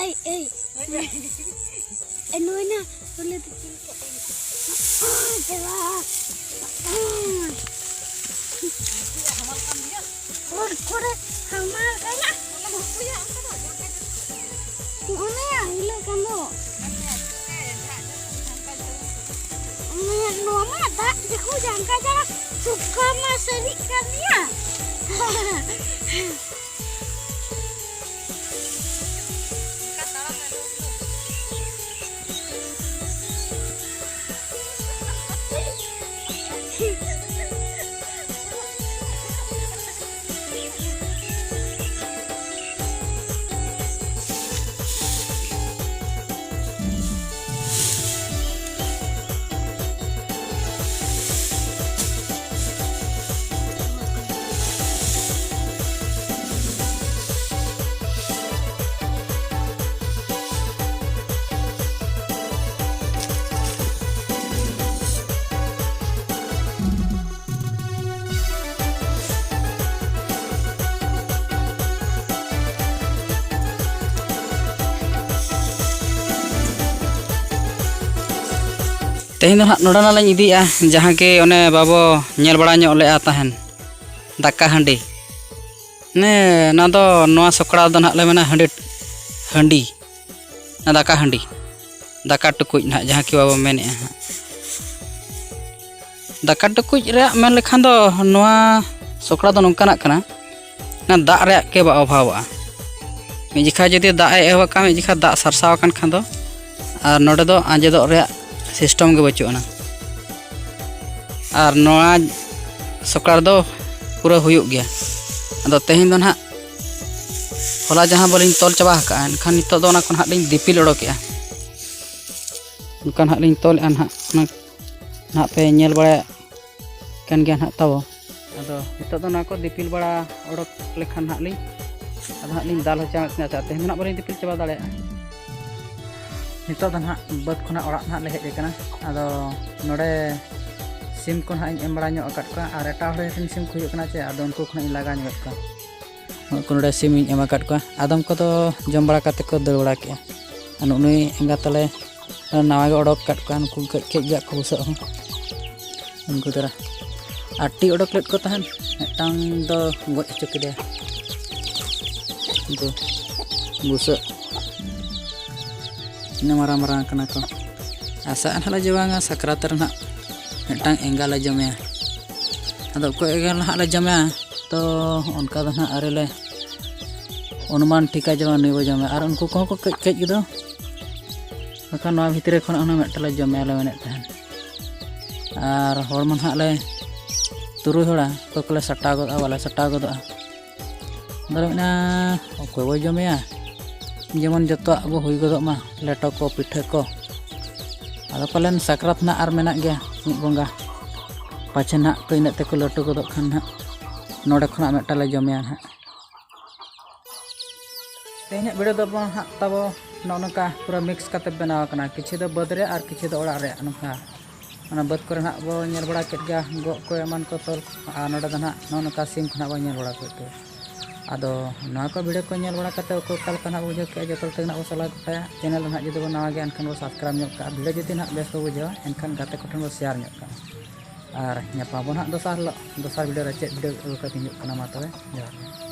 Ey. No na, boleh kecil ke. Coba. Kur hamal kaya. Mana ya hilo kamu? No mata, aku jangka jarak suka masuk ikannya. तेहन दो नोड़ा नालाñ इदिया जहाँ के ओने बाबो nail बड़ा ᱧᱚᱜ लेआ तहन दाका हांडी ने ना दो नोआ सकड़ा दो नाग ले मेना हांडी ना दाका हांडी दाका टुकुज ना जहाँ के बाबो मेने दाका टुकुज रे मेन लेखान दो नोआ सकड़ा दो नोंकानाक कना ना दाग रे के बा अभावआ मि जिखा जदि दाग ए एहवा का मि जिखा दाग सरसाव कान खान दो आर नोडे दो आंजेदो रे सिस्टम के बचुना और नोआ सकड़ा दो पूरा हुयुग गया अदो तेहन दो ना होला जहाँ बोलिन तोल चाबा का एनखान नितो दो ना कोन हालिन दिपिल ओडोकेआ उनकान हालिन तोल अन ना पे नेल बड़ा कान गया ना ताबो अदो नितो दो ना को दिपिल बड़ा ओडोक लेखान हालिन अदो हालिन दाल हो चामा तेहन ना बोलिन दिपिल चाबा दाड़े नितो दो ना बद खुना ओड़ा ना ले हेज कना अदो नोडे सिम को ना एम बड़ा ᱧᱚᱜ अकाट का और एटा हरे सिम को हुयुग कना चे अदो उनको खुना लगा ᱧᱚᱜ का उनको नोडे सिम एम अकाट का आदम को तो जम बड़ा काते को दर बड़ा के अन उनी एंगा तले नावा गे ओडोक काट का उनको के जा को बुसा हो उनको तरा आटी ओडोक लेट को तहन टांग दो गoj चुके उनको बुसा इन मारा मारा कना को आसा हला जवांगा सकरात रना मिटांग एंगा ला जमे अदो को एंगा ला जमे तो उनका दो ना अरेले अनुमान ठिका जवा नहीं वो जमे और उनको को कच गिदो बखा नवा भितरे खन ओना मेटला जमे ले मेने तहन और हर मन हाले तुरु होड़ा को कले सटा गदा वाला सटा गदा दरना को वो जमेया जेमन जतो अब हुई गदो मा लेटो को पिठे को आदो पालन सकरात ना आर मेना गया मिद बंगा पाछे ना तो इने ते को लटो गदो खान ना नोडे खना मेटाले जमेया ना तेहने वीडियो दो हा तबो नोनका पूरा मिक्स काते बनाव कना किछि दो बद रे आर किछि दो ओड़ा रे नोका ओना बद करे ना बो नेल बड़ा केट गया गो को एमान को तोल आ नोडे दना नोनका सिम खना बो नेल बड़ा केट आदो ना को वीडियो को नेल बड़ा काते को कल कना बुझे के जतल तेना वो सला कया चैनल ना जदि बो नवा गे एनखान बो सब्सक्राइब ᱧᱚᱜ का वीडियो जदि ना बेस को बुझे एनखान गाते को ठन बो शेयर ᱧᱚᱜ का और ᱧᱟᱯᱟᱢ बो ना दोसार वीडियो रे चेक वीडियो को तिंजुक कना मा तबे जॉहार।